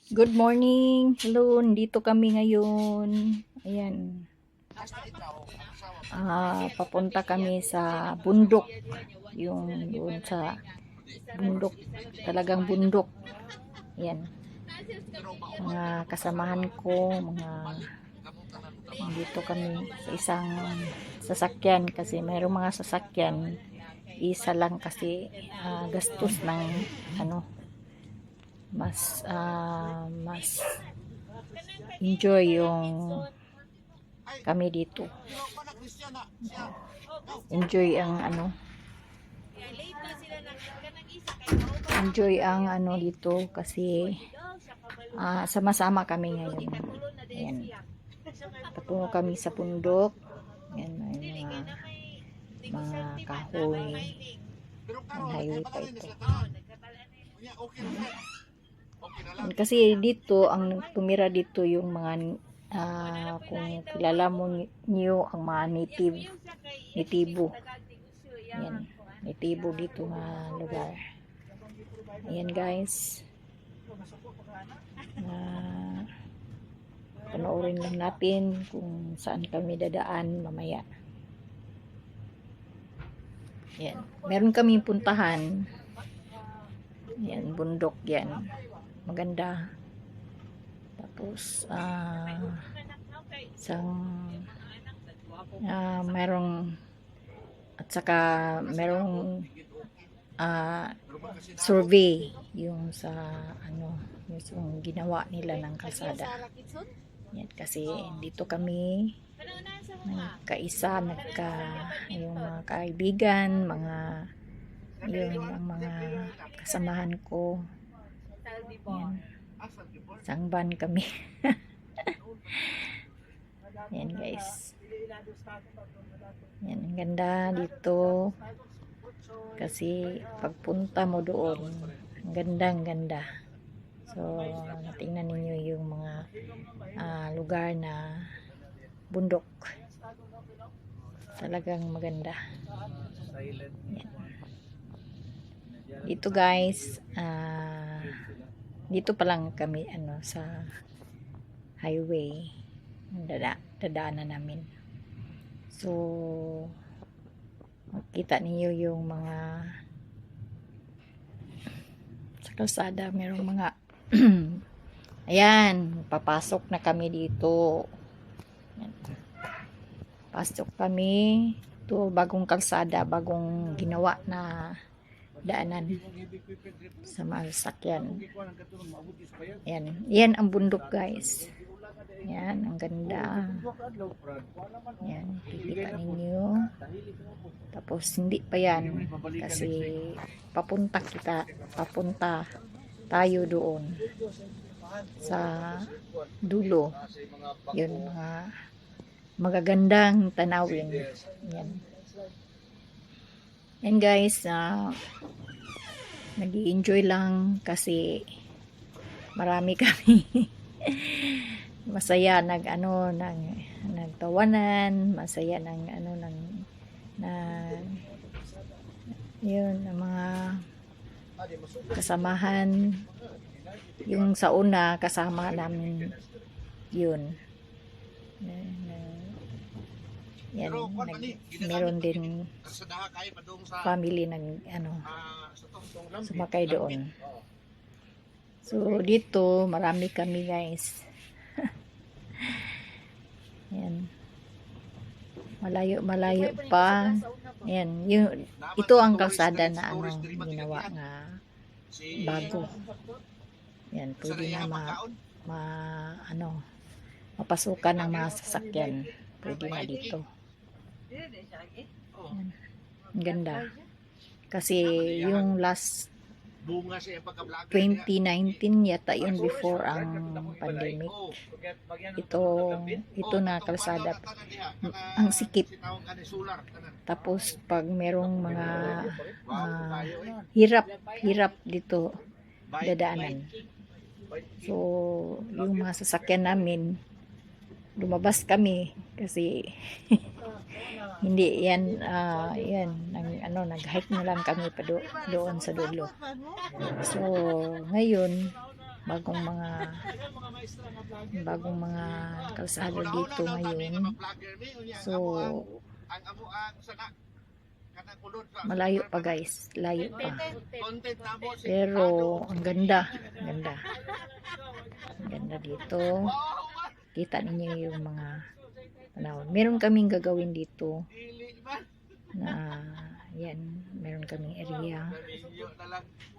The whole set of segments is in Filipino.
Good morning. Hello, dito kami ngayon. Ayan. Papunta kami sa bundok. Yung doon sa bundok. Talagang bundok. Ayan. Mga kasamahan ko, dito kami sa isang sasakyan kasi mayroong mga sasakyan. Isa lang kasi gastos ng mas enjoy yung kami dito. Enjoy ang dito kasi sama-sama kami ngayon. Ayan. Patungo kami sa bundok. Ayan, may mga kahoy. Ang highway pa ito. Kasi dito, ang tumira dito yung mga kung kilala mo niyo ang mga nitibo. Yan, nitibo dito na lugar. Ayan guys. Panoorin lang natin kung saan kami dadaan mamaya. Yan, meron kaming puntahan. Yan, bundok yan. Maganda. Tapos merong at saka merong survey yung sa yung ginawa nila ng kalsada. Yan, kasi dito kami nagkaisa, yung mga kaibigan, yung mga kasamahan ko. Yan. Sangban kami. Yan guys. Yan, ang ganda dito. Kasi pagpunta mo doon, ang ganda. So, tingnan ninyo yung mga lugar na bundok. Talagang maganda. Yan. Dito guys, dito pa lang kami sa highway dadaanan namin. So makita niyo yung mga sa kalsada merong mga ayan, papasok na kami dito. Ayan. Pasok kami to bagong kalsada, bagong ginawa na daanan sa mga sasakyan. Yan ang bundok guys. Yan, ang ganda. Yan, kikita ninyo. Tapos hindi pa yan kasi papunta tayo doon sa dulo. Yun, mga magagandang tanawin. Yan. And guys, nag-i-enjoy lang kasi marami kami. Masaya nagtawanan, masaya yun, ang mga kasamahan. Yung sa una kasama namin yun. Yan, meron din family sumakay doon. So dito marami kami guys. Yan, malayo pa. Yan, ito ang kalsada na ginawa nga bago. Yan, pwede na mapasukan ng mga sasakyan. Pwede na dito. Yan. Ang ganda. Kasi yung last 2019 yata yun, before ang pandemic. Ito na kalsada. Ang sikip. Tapos pag merong mga hirap dito dadaanan. So yung mga sasakyan namin, lumabas kami kasi hindi yan nag-hike na lang kami pa doon sa dulo. So ngayon bagong mga kalsada dito ngayon. So malayo pa guys, layo pa. Pero ang ganda, ganda. Ang ganda dito. Kita ninyo yung mga panahon. Meron kaming gagawin dito na yan, meron kaming area.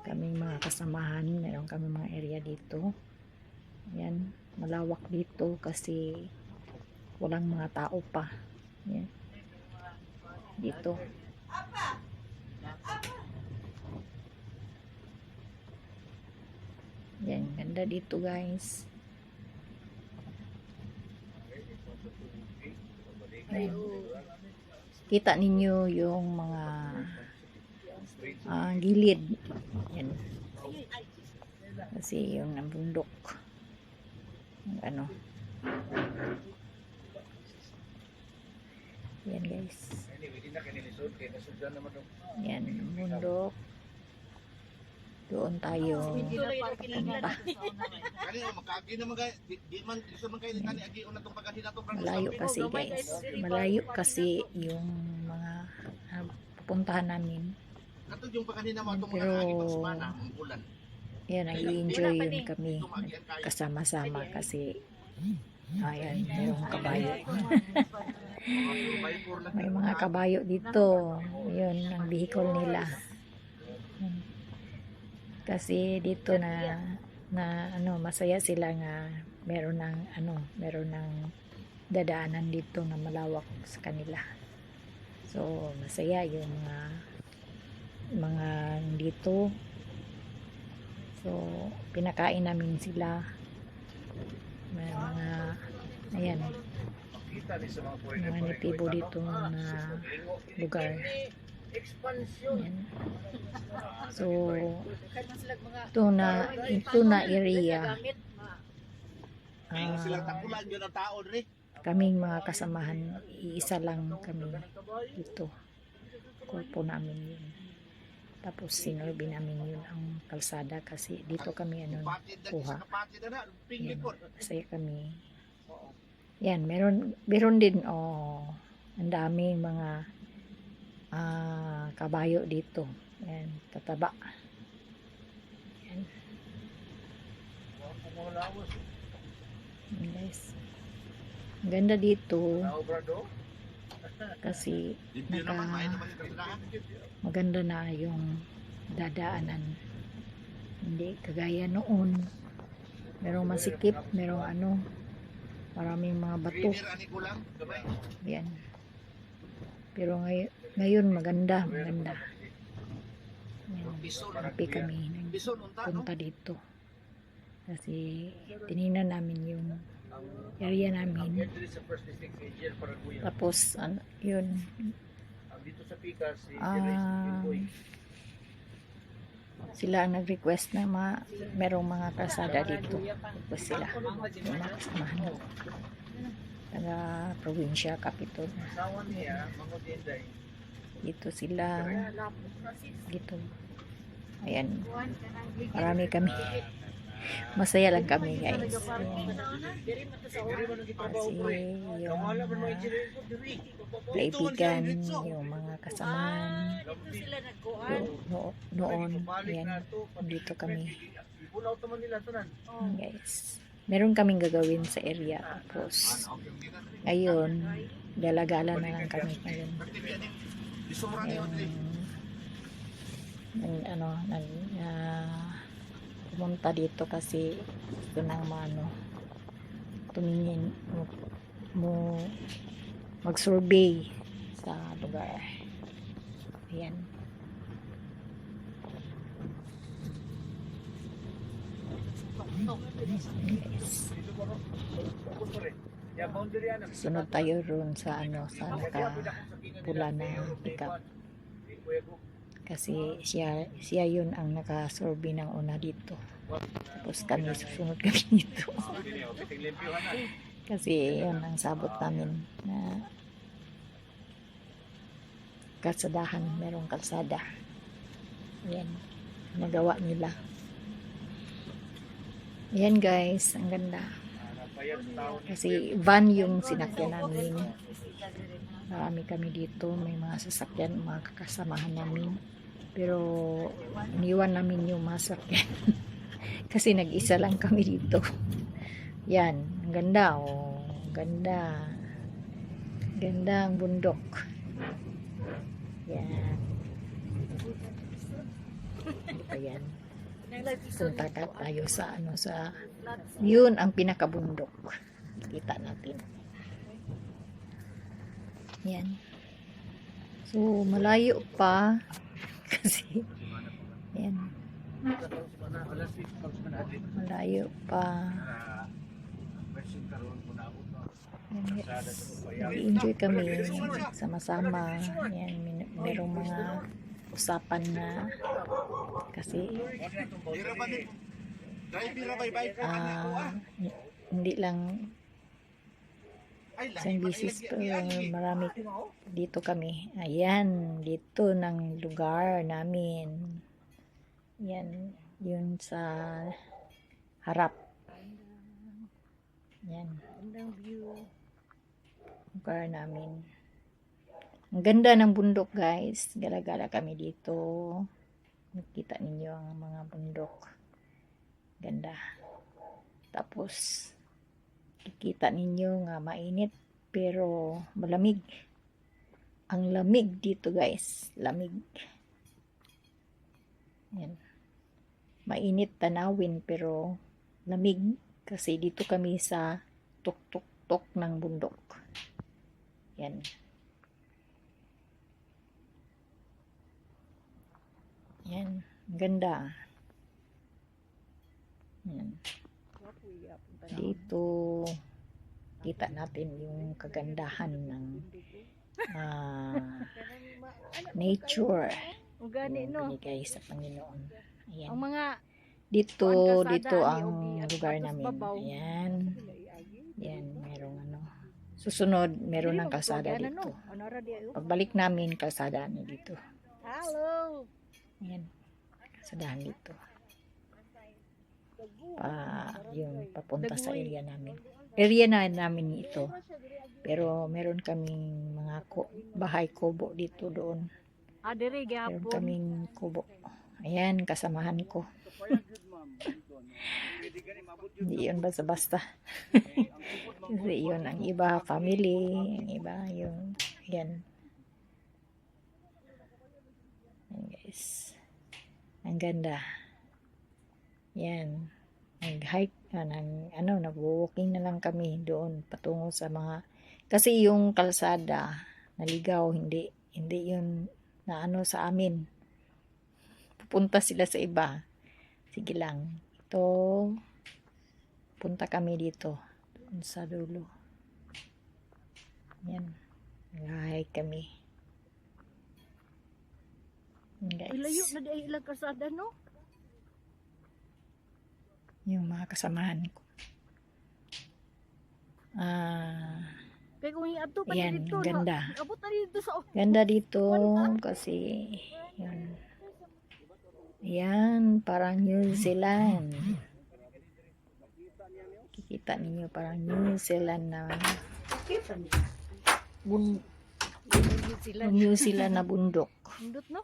Kaming mga kasamahan, meron kaming mga area dito. Yan, malawak dito kasi walang mga tao pa. Yan. Dito. Yan, ganda dito guys. Ayan. Kita ninyo yung mga gilid. Yan. Kasi yung bundok. Ano. Yan guys. Yan, bundok. Doon tayo punta. Malayo kasi guys. Malayo kasi yung mga pupuntahan namin. Pero yan, nag-enjoy yun kami kasama-sama kasi ayan, mayroong kabayo. May mga kabayo dito. Yun, ang vehicle nila. Kasi dito na ano, masaya sila nga meron ng dadaanan dito na malawak sa kanila. So masaya yung mga dito. So pinakain namin sila. May mga ayan, mga natibo dito na lugar. Ayan. So ito na area kaming mga kasamahan, iisa lang kami dito, korpo namin yun. Tapos sinorbi namin yun ang kalsada kasi dito kami kuha. Yan, masaya kami. Yan, meron din ang daming mga kabayo dito. Yan, tataba. Yan. Yan guys. Ang ganda dito kasi maganda na yung dadaanan. Hindi kagaya noon. Merong masikip, merong maraming mga bato. Yan. Pero ngayon maganda. Yan. Happy kami nagpunta dito. Kasi tinignan namin yung area namin. Tapos yun. Sila ang nag-request na merong mga kalsada dito. Tapos sila yung mga kasamahan taga probinsya, Capitol. Dito sila. Dito. Ayan. Marami kami. Masaya lang kami guys. Kasi yung kaibigan, yung mga kasamahan noon, ayan, dito kami. Guys. Meron kaming gagawin sa area. Tapos ngayon galagala na lang kami ngayon. Pumunta dito kasi gusto nang tumingin mag-survey sa lugar. Ayan. Yes. Sunod tayo ron sa sa nakapula na pickup. Kasi siya yun ang nakasurvey ng una dito. Tapos kami susunod kami dito. Kasi yun ang sabot namin na kalsadahan, merong kalsada. Ayan, nagawa nila. Ayan guys, ang ganda. Kasi van yung sinakyan namin. Marami kami dito, may mga sasakyan, mga kakasamahan namin. Pero iniwan namin yung mga sasakyan. Kasi nag-isa lang kami dito. Yan, ang ganda oh. Ganda. Ganda ang bundok. Yan. Ano pa yan? Punta tayo sa ano sa yun ang pinakabundok. Kita natin. Yan. So malayo pa kasi yan. Malayo pa. Yan guys. Nag-enjoy kami sama-sama. Yan, merong mga usapan na kasi hindi lang isang bisis pero marami dito kami. Ayan, dito ng lugar namin. Yan, yun sa harap. Yan. Gandang view. Lugar namin. Ang ganda ng bundok guys. Gala-gala kami dito. Nakita ninyo ang mga bundok. Ganda. Tapos, kikita ninyo nga mainit pero malamig. Ang lamig dito guys. Lamig. Yan. Mainit tanawin pero lamig. Kasi dito kami sa tuk-tuk-tuk ng bundok. Yan. Yan. Ganda. Yan. Dito kita natin yung kagandahan ng nature. Yung binigay sa Panginoon. Ayan. Ang mga Dito ang lugar namin. Ayan. Yan, merong ano. Susunod, meron ng kalsada dito. Pagbalik namin, kalsada na dito. Hello. Ayan. Kalsadahan dito. Yung papunta sa area namin. Area na namin ito. Pero meron kaming mga bahay kubo dito doon. Meron kaming kubo. Ayan, kasamahan ko. Hindi yun basta-basta. Kasi yun ang iba, family. Ang iba, yung, yan. Yan guys. Ang ganda. Yan. Nag-hike, nag-walking na lang kami doon patungo sa mga, kasi yung kalsada, naligaw, hindi yun na ano sa amin. Pupunta sila sa iba. Sige lang. Ito, punta kami dito. Doon sa dulo. Yan. Nag-hike kami. Yan guys. Ilayo na di ilang kasada no? Yung mga kasamahan ko. Kaya kung iadto pa Yan, dito, ganda. abot na dito sa Ganda dito kasi yun. Yan, parang New Zealand. Kikita ninyo parang New Zealand na New Zealand na bundok. Bundok no?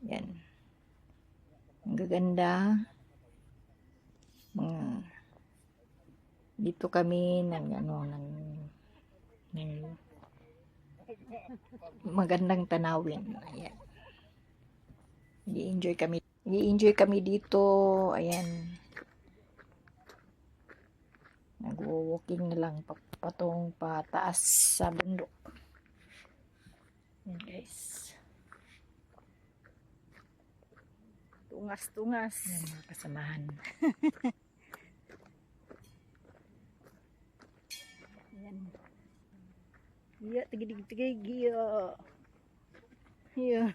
Yan. Ang gaganda. Dito kami ng magandang tanawin. Ayan. I-enjoy kami dito. Ayan. Nag-walking na lang patong pataas sa bundok. Ayan guys. Tungas-tungas. Ayan mga kasamahan. Ayan. Iya, tigig-tigig, iya. Iya.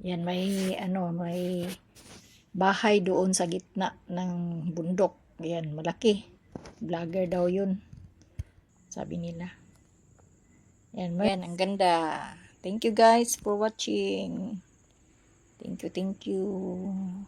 Yan, may bahay doon sa gitna ng bundok. Yan, malaki. Vlogger daw yun. Sabi nila. Yan, ang ganda. Thank you guys for watching. Thank you, thank you.